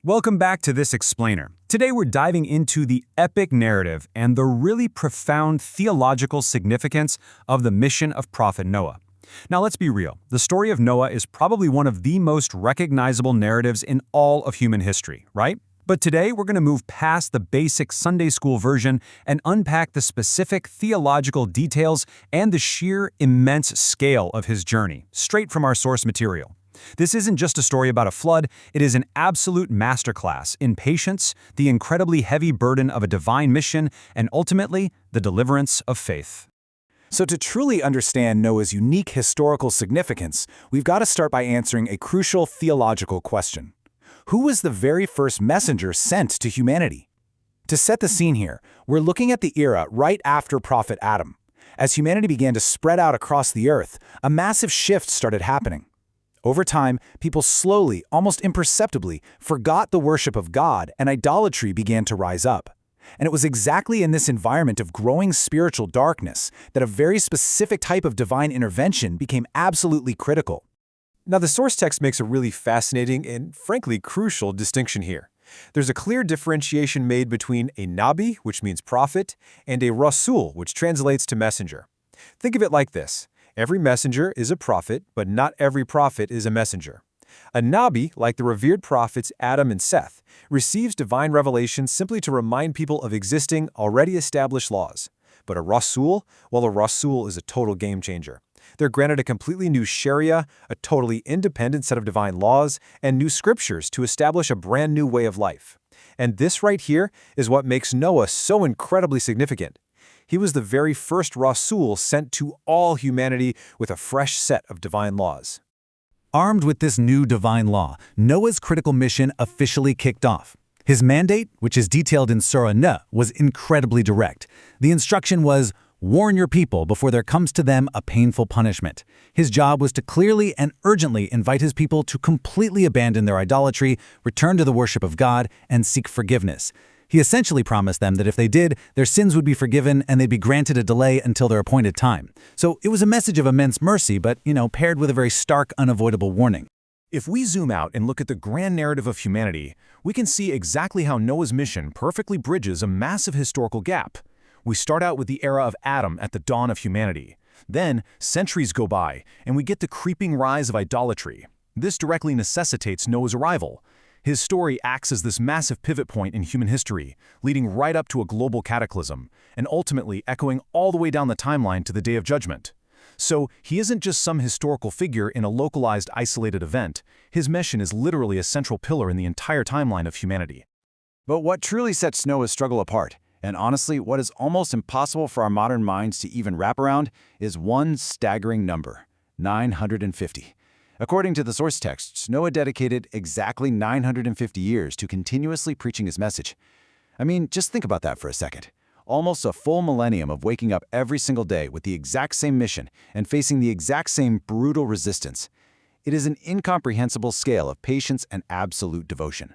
Welcome back to this explainer. Today we're diving into the epic narrative and the really profound theological significance of the mission of Prophet Noah. Now let's be real, the story of Noah is probably one of the most recognizable narratives in all of human history, right? But today we're going to move past the basic Sunday school version and unpack the specific theological details and the sheer immense scale of his journey, straight from our source material. This isn't just a story about a flood, it is an absolute masterclass in patience, the incredibly heavy burden of a divine mission, and ultimately, the deliverance of faith. So to truly understand Noah's unique historical significance, we've got to start by answering a crucial theological question. Who was the very first messenger sent to humanity? To set the scene here, we're looking at the era right after Prophet Adam. As humanity began to spread out across the earth, a massive shift started happening. Over time, people slowly, almost imperceptibly, forgot the worship of God and idolatry began to rise up. And it was exactly in this environment of growing spiritual darkness that a very specific type of divine intervention became absolutely critical. Now, the source text makes a really fascinating and, frankly, crucial distinction here. There's a clear differentiation made between a nabi, which means prophet, and a rasul, which translates to messenger. Think of it like this. Every messenger is a prophet, but not every prophet is a messenger. A nabi, like the revered prophets Adam and Seth, receives divine revelation simply to remind people of existing, already established laws. But a rasul, well, a rasul is a total game changer. They're granted a completely new sharia, a totally independent set of divine laws, and new scriptures to establish a brand new way of life. And this right here is what makes Noah so incredibly significant. He was the very first Rasul sent to all humanity with a fresh set of divine laws. Armed with this new divine law, Noah's critical mission officially kicked off. His mandate, which is detailed in Surah Nuh, was incredibly direct. The instruction was, warn your people before there comes to them a painful punishment. His job was to clearly and urgently invite his people to completely abandon their idolatry, return to the worship of God, and seek forgiveness. He essentially promised them that if they did, their sins would be forgiven and they'd be granted a delay until their appointed time. So it was a message of immense mercy, but, paired with a very stark, unavoidable warning. If we zoom out and look at the grand narrative of humanity, we can see exactly how Noah's mission perfectly bridges a massive historical gap. We start out with the era of Adam at the dawn of humanity. Then, centuries go by, and we get the creeping rise of idolatry. This directly necessitates Noah's arrival. His story acts as this massive pivot point in human history, leading right up to a global cataclysm, and ultimately echoing all the way down the timeline to the Day of Judgment. So, he isn't just some historical figure in a localized, isolated event. His mission is literally a central pillar in the entire timeline of humanity. But what truly sets Noah's struggle apart, and honestly what is almost impossible for our modern minds to even wrap around, is one staggering number: 950. According to the source texts, Noah dedicated exactly 950 years to continuously preaching his message. I mean, just think about that for a second. Almost a full millennium of waking up every single day with the exact same mission and facing the exact same brutal resistance. It is an incomprehensible scale of patience and absolute devotion.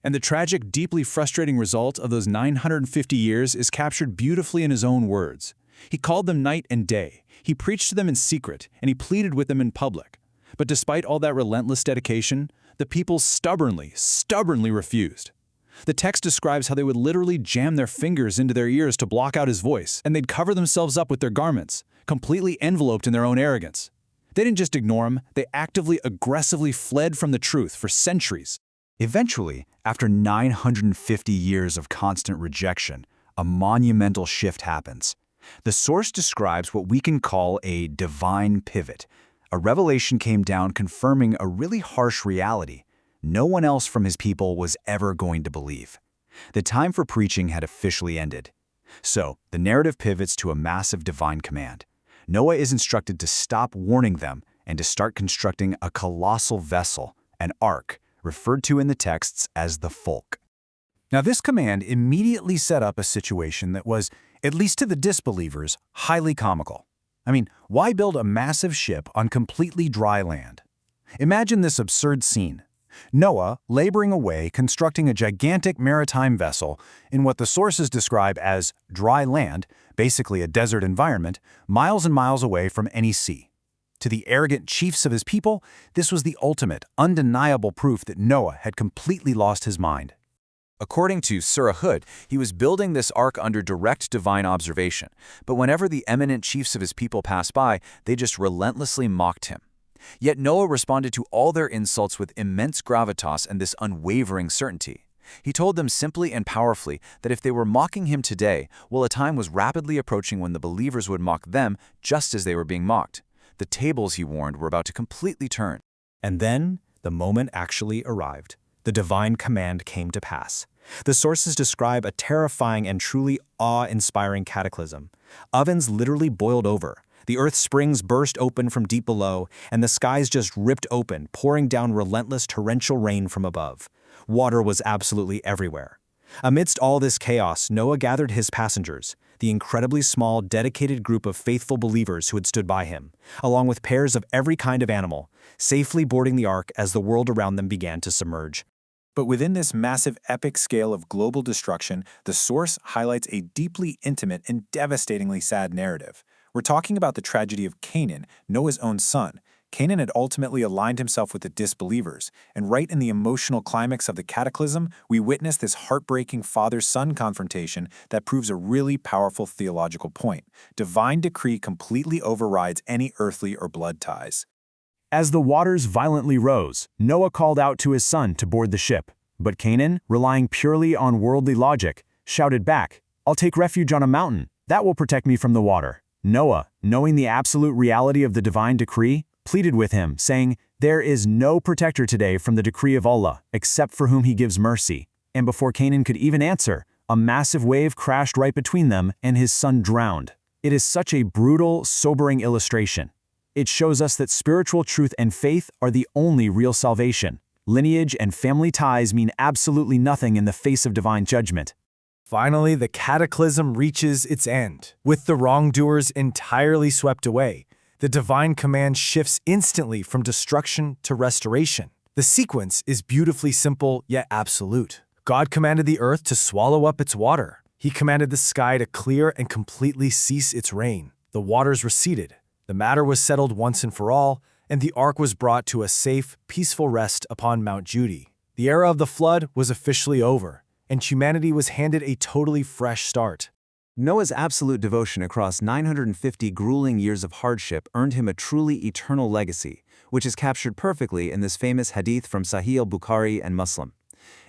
And the tragic, deeply frustrating result of those 950 years is captured beautifully in his own words. He called them night and day. He preached to them in secret, and he pleaded with them in public. But despite all that relentless dedication, the people stubbornly refused. The text describes how they would literally jam their fingers into their ears to block out his voice, and they'd cover themselves up with their garments, completely enveloped in their own arrogance. They didn't just ignore him, they actively, aggressively fled from the truth for centuries. Eventually, after 950 years of constant rejection, a monumental shift happens. The source describes what we can call a divine pivot. A revelation came down confirming a really harsh reality. No one else from his people was ever going to believe. The time for preaching had officially ended. So, the narrative pivots to a massive divine command. Noah is instructed to stop warning them and to start constructing a colossal vessel, an ark, referred to in the texts as the Fulk. Now, this command immediately set up a situation that was, at least to the disbelievers, highly comical. I mean, why build a massive ship on completely dry land? Imagine this absurd scene. Noah laboring away constructing a gigantic maritime vessel in what the sources describe as dry land, basically a desert environment, miles and miles away from any sea. To the arrogant chiefs of his people, this was the ultimate, undeniable proof that Noah had completely lost his mind. According to Surah Hud, he was building this ark under direct divine observation, but whenever the eminent chiefs of his people passed by, they just relentlessly mocked him. Yet Noah responded to all their insults with immense gravitas and this unwavering certainty. He told them simply and powerfully that if they were mocking him today, well, a time was rapidly approaching when the believers would mock them just as they were being mocked. The tables, he warned, were about to completely turn. And then the moment actually arrived. The divine command came to pass. The sources describe a terrifying and truly awe-inspiring cataclysm. Ovens literally boiled over. The earth's springs burst open from deep below, and the skies just ripped open, pouring down relentless torrential rain from above. Water was absolutely everywhere. Amidst all this chaos, Noah gathered his passengers, the incredibly small, dedicated group of faithful believers who had stood by him, along with pairs of every kind of animal, safely boarding the ark as the world around them began to submerge. But within this massive epic scale of global destruction, the source highlights a deeply intimate and devastatingly sad narrative. We're talking about the tragedy of Canaan, Noah's own son. Canaan had ultimately aligned himself with the disbelievers, and right in the emotional climax of the cataclysm, we witness this heartbreaking father-son confrontation that proves a really powerful theological point. Divine decree completely overrides any earthly or blood ties. As the waters violently rose, Noah called out to his son to board the ship. But Canaan, relying purely on worldly logic, shouted back, "I'll take refuge on a mountain. That will protect me from the water." Noah, knowing the absolute reality of the divine decree, pleaded with him, saying, "There is no protector today from the decree of Allah, except for whom he gives mercy." And before Canaan could even answer, a massive wave crashed right between them and his son drowned. It is such a brutal, sobering illustration. It shows us that spiritual truth and faith are the only real salvation. Lineage and family ties mean absolutely nothing in the face of divine judgment. Finally, the cataclysm reaches its end. With the wrongdoers entirely swept away, the divine command shifts instantly from destruction to restoration. The sequence is beautifully simple yet absolute. God commanded the earth to swallow up its water. He commanded the sky to clear and completely cease its rain. The waters receded. The matter was settled once and for all, and the ark was brought to a safe, peaceful rest upon Mount Judy. The era of the flood was officially over, and humanity was handed a totally fresh start. Noah's absolute devotion across 950 grueling years of hardship earned him a truly eternal legacy, which is captured perfectly in this famous hadith from Sahih al-Bukhari and Muslim.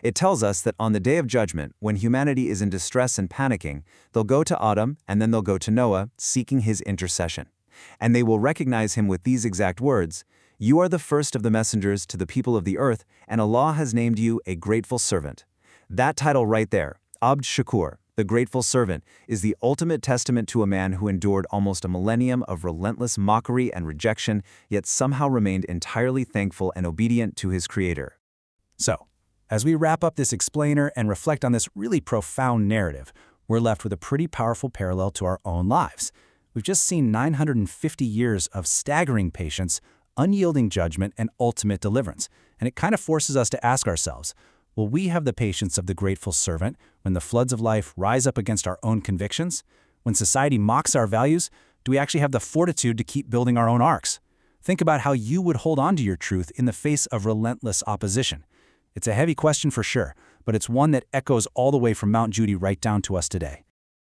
It tells us that on the day of judgment, when humanity is in distress and panicking, they'll go to Adam and then they'll go to Noah, seeking his intercession. And they will recognize him with these exact words, "You are the first of the messengers to the people of the earth, and Allah has named you a grateful servant." That title right there, Abd Shakur, the grateful servant, is the ultimate testament to a man who endured almost a millennium of relentless mockery and rejection, yet somehow remained entirely thankful and obedient to his Creator. So, as we wrap up this explainer and reflect on this really profound narrative, we're left with a pretty powerful parallel to our own lives. We've just seen 950 years of staggering patience, unyielding judgment, and ultimate deliverance. And it kind of forces us to ask ourselves, will we have the patience of the grateful servant when the floods of life rise up against our own convictions? When society mocks our values, do we actually have the fortitude to keep building our own arcs? Think about how you would hold on to your truth in the face of relentless opposition. It's a heavy question for sure, but it's one that echoes all the way from Mount Judy right down to us today.